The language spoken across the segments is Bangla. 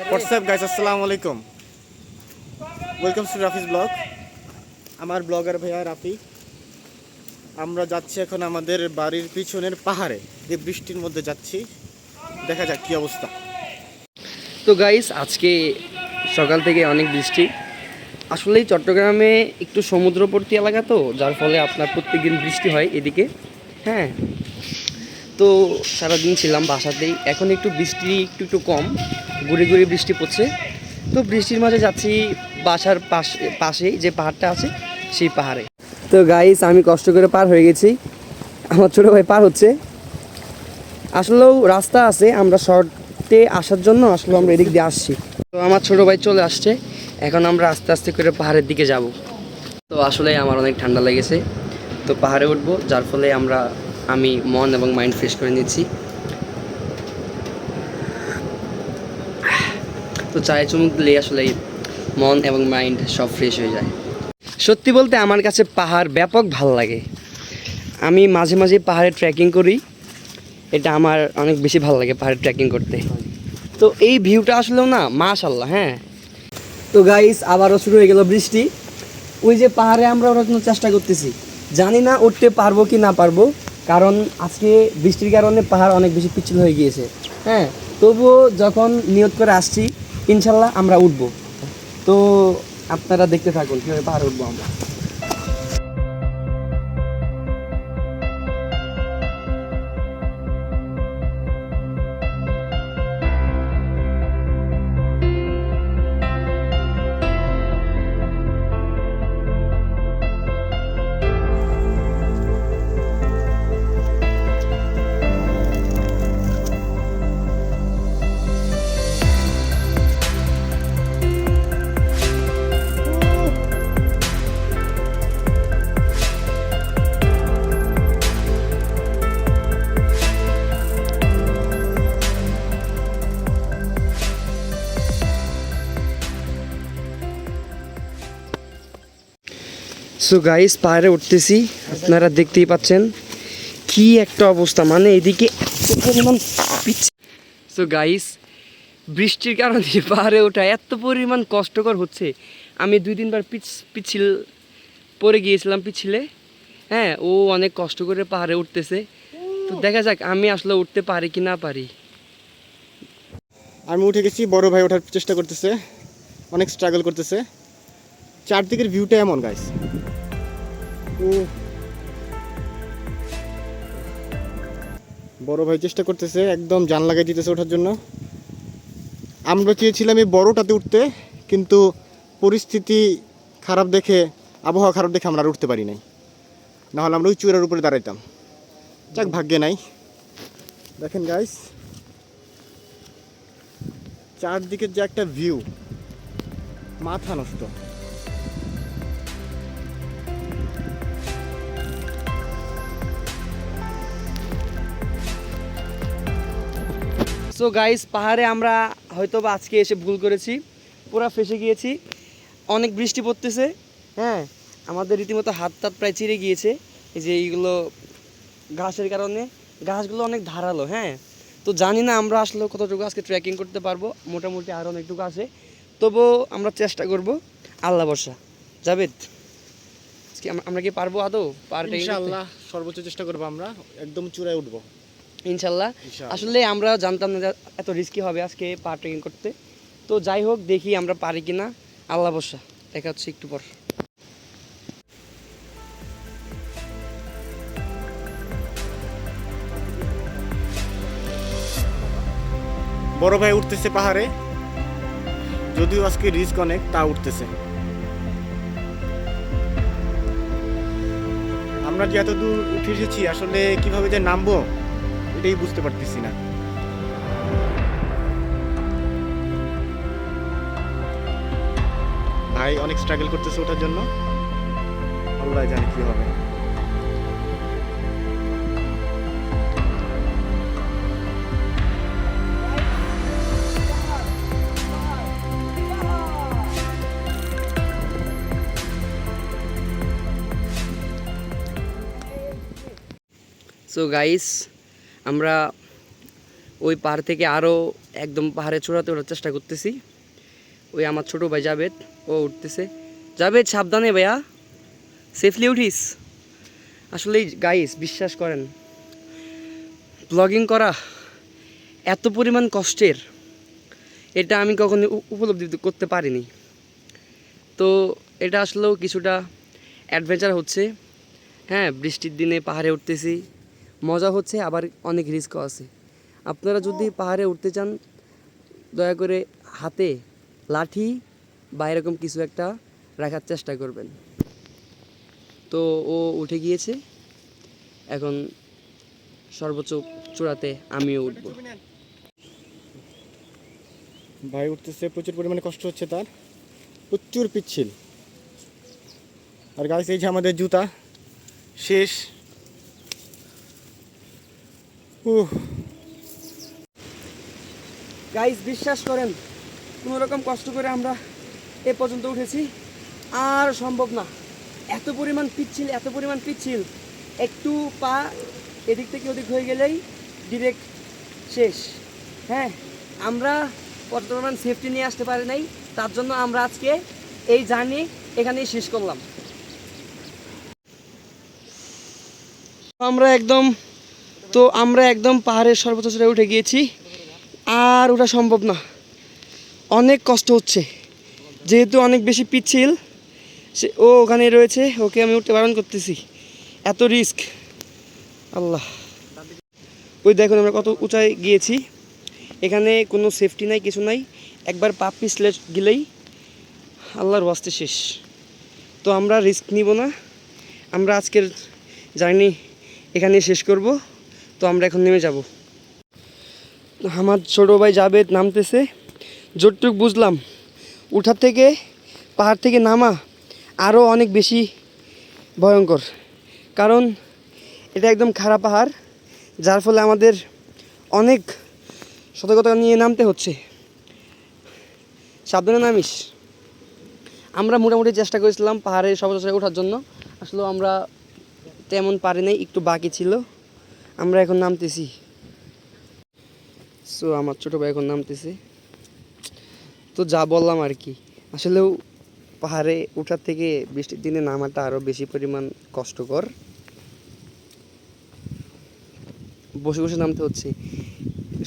হোয়াটসঅ্যাপ গাইস, আসসালামু আলাইকুম। Welcome to Rafiz blog. আমার ব্লগার ভাইয়া রাফি। আমরা যাচ্ছি এখন আমাদের বাড়ির পিছনের পাহাড়ে। এই বৃষ্টির মধ্যে যাচ্ছি, দেখা যাক কি অবস্থা। তো গাইস, আজকে সকাল থেকে অনেক বৃষ্টি। আসলেই চট্টগ্রামে একটু সমুদ্রবর্তী এলাকা, তো যার ফলে আপনার প্রত্যেকদিন বৃষ্টি হয় এদিকে। হ্যাঁ, তো সারাদিন ছিলাম বাসাতেই। এখন একটু বৃষ্টি একটু কম, গুড়ি গুড়ি বৃষ্টি পড়ছে। তো বৃষ্টির মাঝে যাচ্ছি বাসার পাশেই যে পাহাড়টা আছে সেই পাহাড়ে। তো গাইস, আমি কষ্ট করে পার হয়ে গেছি, আমার ছোটো ভাই পার হচ্ছে। আসলেও রাস্তা আছে, আমরা শর্টে আসার জন্য আসলে আমরা এদিক দিয়ে আসছি। তো আমার ছোটো ভাই চলে আসছে, এখন আমরা আস্তে আস্তে করে পাহাড়ের দিকে যাব। তো আসলে আমার অনেক ঠান্ডা লেগেছে, তো পাহাড়ে উঠবো, যার ফলে আমি মন এবং মাইন্ড ফ্রেশ করে নিচ্ছি। তো চায়ে চুমুক দিলেই আসলে মন এবং মাইন্ড সব ফ্রেশ হয়ে যায়। সত্যি বলতে আমার কাছে পাহাড় ব্যাপক ভালো লাগে। আমি মাঝে মাঝে পাহাড়ে ট্রেকিং করি, এটা আমার অনেক বেশি ভালো লাগে পাহাড়ে ট্রেকিং করতে। তো এই ভিউটা আসলেও না মাশাআল্লাহ। হ্যাঁ, তো গাইস, আবারও শুরু হয়ে গেল বৃষ্টি। ওই যে পাহাড়ে আমরা ওঠার জন্য চেষ্টা করতেছি, জানি না উঠতে পারবো কি না পারবো, কারণ আজকে বৃষ্টির কারণে পাহাড় অনেক বেশি পিচ্ছিল হয়ে গিয়েছে। হ্যাঁ, তবুও যখন নিয়ত করে আসছি, ইনশাল্লাহ আমরা উঠবো। তো আপনারা দেখতে থাকুন কীভাবে পাহাড়ে উঠবো আমরা। সো গাইস, পাহাড়ে উঠতেছি, আপনারা দেখতেই পাচ্ছেন কি একটা অবস্থা, মানে এদিকে এত পরিমাণ পিচ্ছিল। সো গাইস, বৃষ্টির কারণে পাহাড়ে ওঠা এত পরিমাণ কষ্টকর হচ্ছে। আমি 2-3 বার পিছিল পড়ে গিয়েছিলাম পিছলে। হ্যাঁ, ও অনেক কষ্ট করে পাহাড়ে উঠতেছে, তো দেখা যাক আমি আসলে উঠতে পারি কি না পারি। আমি উঠে গেছি, বড় ভাই ওঠার চেষ্টা করতেছে, অনেক স্ট্রাগল করতেছে। চারদিকের ভিউটা এমন গাইস। বড় ভাই চেষ্টা করতেছে, একদম জান লাগাই দিতেছে ওঠার জন্য। আমরা চেয়েছিলাম এই বড়টাতে উঠতে, কিন্তু পরিস্থিতি খারাপ দেখে, আবহাওয়া খারাপ দেখে আমরা আর উঠতে পারি নাই, নাহলে আমরা ওই চূড়ার উপরে দাঁড়াইতাম। যাক, ভাগ্যে নাই। দেখেন গাইস, চারদিকের যে একটা ভিউ, মাথা নষ্ট। সো গাইস, পাহাড়ে আমরা হয়তো বা আজকে এসে ভুল করেছি, পুরা ফেসে গিয়েছি, অনেক বৃষ্টি পড়তেছে। হ্যাঁ, আমাদের রীতিমতো হাত টাত প্রায় চিরে গিয়েছে, এই যে এইগুলো ঘাসের কারণে। ঘাসগুলো অনেক ধারালো। হ্যাঁ, তো জানি না আমরা আসলে কতটুকু আজকে ট্রেকিং করতে পারবো, মোটামুটি আরও অনেকটুকু আছে, তবুও আমরা চেষ্টা করব, আল্লাহ ভরসা। জাবেদ, আজকে আমরা কি পারবো আদৌ? ইনশাআল্লাহ সর্বোচ্চ চেষ্টা করবো, আমরা একদম চূড়ায় উঠবো ইনশাল্লাহ। আসলে আমরা জানতাম না যে এত রিস্কি হবে আজকে পা ট্রেকিং করতে। তো যাই হোক, দেখি আমরা পারি কিনা, আল্লাহ ভরসা। দেখা হচ্ছে একটু পর। বড় ভাই উঠতেছে পাহাড়ে, যদিও আজকে রিস্ক অনেক, তা উঠতেছে। আমরা যে এত দূর উঠে এসেছি, আসলে কিভাবে যে নামবো এটাই বুঝতে পারতেছি না। ভাই অনেক স্ট্রাগল করতেছে ওঠার জন্য, আল্লাহ জানে কি হবে। সো গাইস, আমরা ওই পাহাড় থেকে আরও একদম পাহাড়ে চূড়াতে ওঠার চেষ্টা করতেছি। ওই আমার ছোট ভাই জাবেদ, ও উঠতেছে। জাবেদ সাবধানে ভাইয়া, সেফলি উঠিস। আসলেই গাইস বিশ্বাস করেন, ব্লগিং করা এত পরিমাণ কষ্টের, এটা আমি কখনো উপলব্ধি করতে পারিনি। তো এটা আসলেও কিছুটা অ্যাডভেঞ্চার হচ্ছে। হ্যাঁ, বৃষ্টির দিনে পাহাড়ে উঠতেছি, মজা হচ্ছে, আবার অনেক রিস্কও আছে। আপনারা যদি পাহাড়ে উঠতে চান, দয়া করে হাতে লাঠি বা এরকম কিছু একটা রাখার চেষ্টা করবেন। তো ও উঠে গিয়েছে, এখন সর্বোচ্চ চূড়াতে আমিও উঠব। ভাই উঠতেছে, প্রচুর পরিমাণে কষ্ট হচ্ছে তার, প্রচুর পিচ্ছিল। আর গাইস এই যে আমাদের জুতা শেষ। গাইস বিশ্বাস করেন, কোনো রকম কষ্ট করে আমরা এ পর্যন্ত উঠেছি, আর সম্ভব না। এত পরিমাণ পিচ্ছিল, এত পরিমাণ পিচ্ছিল, একটু পা এদিক থেকে ওদিক হয়ে গেলেই ডিরেক্ট শেষ। হ্যাঁ, আমরা পর্যাপ্ত পরিমাণ সেফটি নিয়ে আসতে পারি নাই, তার জন্য আমরা আজকে এই জার্নি এখানেই শেষ করলাম। আমরা একদম পাহাড়ের সর্বোচ্চ চূড়ায় উঠে গিয়েছি, আর ওটা সম্ভব না, অনেক কষ্ট হচ্ছে। যেহেতু অনেক বেশি পিচ্ছিল, ও ওখানে রয়েছে, ওকে আমি উঠতে বারণ করতেছি, এত রিস্ক। আল্লাহ, ওই দেখুন আমরা কত উঁচায় গিয়েছি, এখানে কোনো সেফটি নাই, কিছু নাই, একবার পা পিছলে গেলেই আল্লাহর ওয়াস্তে শেষ। তো আমরা রিস্ক নিব না, আমরা আজকের জার্নি এখানে শেষ করব। তো আমরা এখন নেমে যাব। আমার ছোটো ভাই জাবেদ নামতেছে। যতটুকু বুঝলাম, উঠার থেকে, পাহাড় থেকে নামা আরও অনেক বেশি ভয়ঙ্কর, কারণ এটা একদম খারাপ পাহাড়, যার ফলে আমাদের অনেক সতর্কতা নিয়ে নামতে হচ্ছে। সাবধানে নামিস। আমরা মোটামুটি চেষ্টা করেছিলাম পাহাড়ে সর্বোচ্চ ওঠার জন্য, আসলে আমরা তেমন পারি নাই, একটু বাকি ছিল। আমরা এখন নামতেছি। সো আমার ছোটো ভাই এখন নামতেছে। তো যা বললাম আর কি, আসলেও পাহাড়ে ওঠার থেকে বৃষ্টির দিনে নামাটা আরও বেশি পরিমাণ কষ্টকর। বসে বসে নামতে হচ্ছে,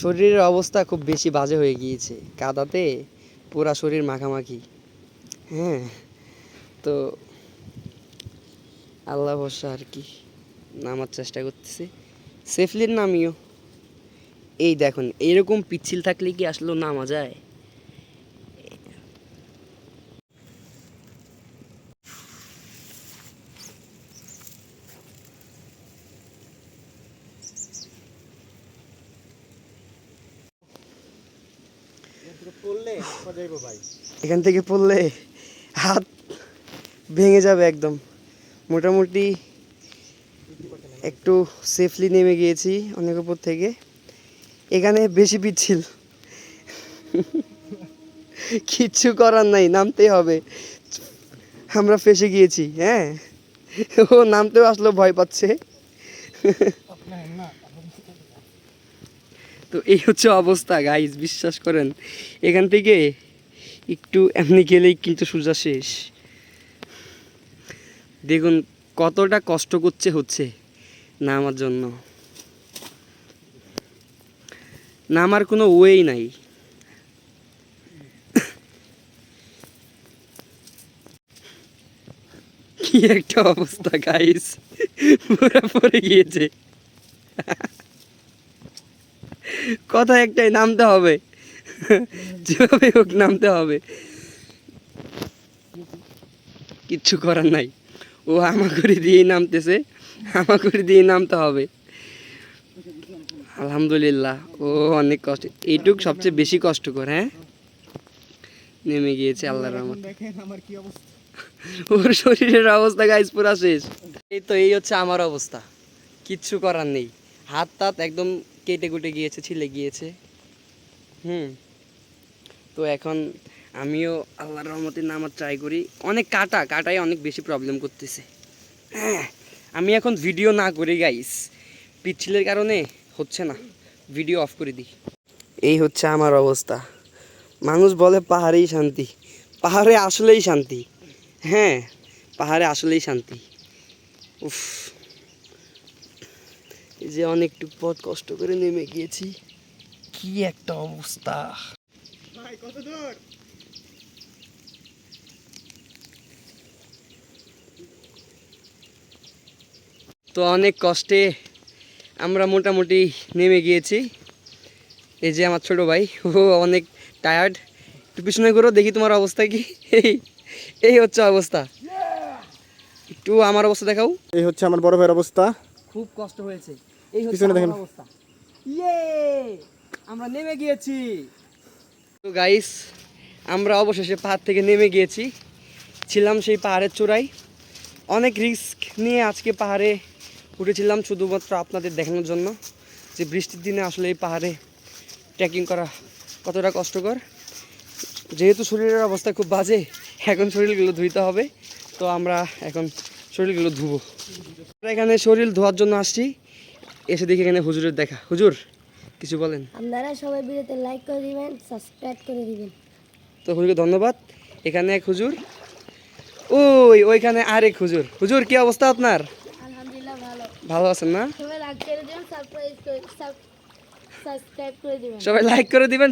শরীরের অবস্থা খুব বেশি বাজে হয়ে গিয়েছে, কাদাতে পুরা শরীর মাখামাখি। হ্যাঁ, তো আল্লাহ ভরসা আর কি, নামার চেষ্টা করতেছি, সেফলি নামিও। এই দেখুন, এইরকম পিচ্ছিল থাকলে কি আসলে নামা যায়? এখান থেকে পড়লে হাত ভেঙে যাবে একদম। মোটামুটি একটু সেফলি নেমে গিয়েছি অনেক উপর থেকে, এখানে বেশি পিচ্ছিল, কিচ্ছু করার নাই, নামতেই হবে। আমরা ফেসে গিয়েছি। হ্যাঁ, ও নামতেও আসলে ভয় পাচ্ছে। তো এই হচ্ছে অবস্থা গাইস, বিশ্বাস করেন, এখান থেকে একটু এমনি গেলেই কিন্তু সোজা শেষ। দেখুন কতটা কষ্ট হচ্ছে নামার জন্য, নামার কোনো ওয়েই নাই। কি একটা অবস্থা গাইস, পুরো পড়ে গিয়েছে। কথা একটাই, নামতে হবে, যেভাবে হোক নামতে হবে, কিচ্ছু করার নাই। ও হামাগুড়ি দিয়েই নামতেছে, হামাগুড়ি দিয়ে নামতে হবে। আলহামদুলিল্লাহ, ও অনেক কষ্ট, এইটুক সবচেয়ে বেশি কষ্টকর। হ্যাঁ, নেমে গিয়েছে আল্লাহর রহমতে। ওর শরীরের অবস্থা গাইস পুরা শেষ। এই তো, এই হচ্ছে আমার অবস্থা, কিচ্ছু করার নেই, হাত টাত একদম কেটে কুটে গিয়েছে, ছিলে গিয়েছে। তো এখন আমিও আল্লাহর রহমতে নামার ট্রাই করি। অনেক কাটাই অনেক বেশি প্রবলেম করতেছে। হ্যাঁ, আমি এখন ভিডিও না করি গাইস, পিচ্ছিলের কারণে হচ্ছে না, ভিডিও অফ করে দিই। এই হচ্ছে আমার অবস্থা। মানুষ বলে পাহাড়েই শান্তি, পাহাড়ে আসলেই শান্তি। হ্যাঁ, পাহাড়ে আসলেই শান্তি। উফ, এই যে অনেকটুকু পথ কষ্ট করে নেমে গিয়েছি, কি একটা অবস্থা। ভাই কত দূর? তো অনেক কষ্টে আমরা মোটামুটি নেমে গিয়েছি। এই যে আমার ছোট ভাই, ও অনেক টায়ার্ড। একটু পিছনে করো, দেখি তোমার অবস্থা কি। এই এই হচ্ছে অবস্থা। একটু আমার অবস্থা দেখাও। এই হচ্ছে আমার বড় ভাইয়ের অবস্থা। খুব কষ্ট হয়েছে। এই হচ্ছে পিছনে দেখেন। আমার অবস্থা। ইয়ে, আমরা নেমে গিয়েছি। তো গাইস, আমরা অবশেষে পাহাড় থেকে নেমে গিয়েছি। ছিলাম সেই পাহাড়ের চূড়ায়, অনেক রিস্ক নিয়ে আজকে পাহাড়ে উঠেছিলাম শুধুমাত্র আপনাদের দেখানোর জন্য যে বৃষ্টির দিনে আসলে এই পাহাড়ে ট্রেকিং করা কতটা কষ্টকর। যেহেতু শরীরের অবস্থা খুব বাজে, এখন শরীরগুলো ধুইতে হবে। তো আমরা এখন শরীরগুলো ধুবো। আমরা এখানে শরীর ধোয়ার জন্য আসছি, এসে দেখি এখানে হুজুরের দেখা। হুজুর, কিছু বলেন। আপনারা সবাই ভিডিওতে লাইক করে দিবেন, সাবস্ক্রাইব করে দিবেন। তো হুজুরকে ধন্যবাদ। এখানে এক হুজুর, ওইখানে আরেক হুজুর। হুজুর, কি অবস্থা আপনার? আলহামদুলিল্লাহ ভালো। ভালো আছেন না? সবাই লাইক করে দিবেন, সাবস্ক্রাইব করে দিবেন। সবাই লাইক করে দিবেন,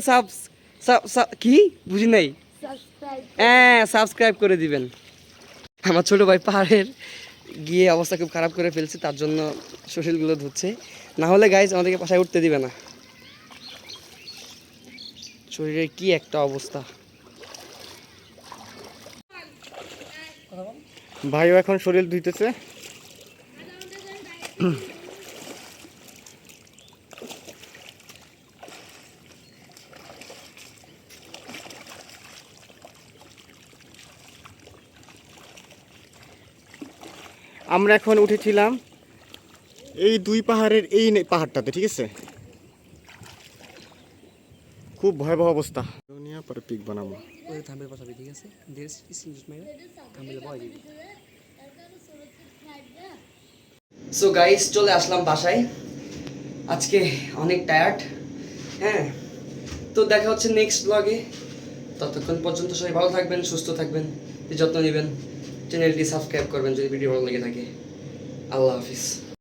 কি বুঝি নাই? সাবস্ক্রাইব। হ্যাঁ, সাবস্ক্রাইব করে দিবেন। আমার ছোট ভাই পাহাড়ের গিয়ে অবস্থা খুব খারাপ করে ফেলছে, তার জন্য শরীরগুলো ধুচ্ছে। না হলে গাইজ আমাদেরকে পাশায় উঠতে দিবে না। শরীরের কি একটা অবস্থা। ভাইও এখন শরীর ধুইতেছে। আমরা এখন উঠেছিলাম এই দুই পাহাড়ের এই পাহাড়টাতে, ঠিক আছে? খুব ভয়াবহ অবস্থা। দুনিয়া পরে পিক বানাবো। ওই থাম্বেল বসাবি, ঠিক আছে? থাম্বেল বয় দিবি। সো গাইস, চলে আসলাম বাসায়। আজকে অনেক টায়ার্ড। হ্যাঁ, তো দেখা হচ্ছে নেক্সট ব্লগে। ততক্ষণ পর্যন্ত সবাই ভালো থাকবেন, সুস্থ থাকবেন, যত্ন নেবেন। চ্যানেলটি সাবস্ক্রাইব করবেন যদি ভিডিও ভালো লেগে থাকে। আল্লাহ হাফিজ।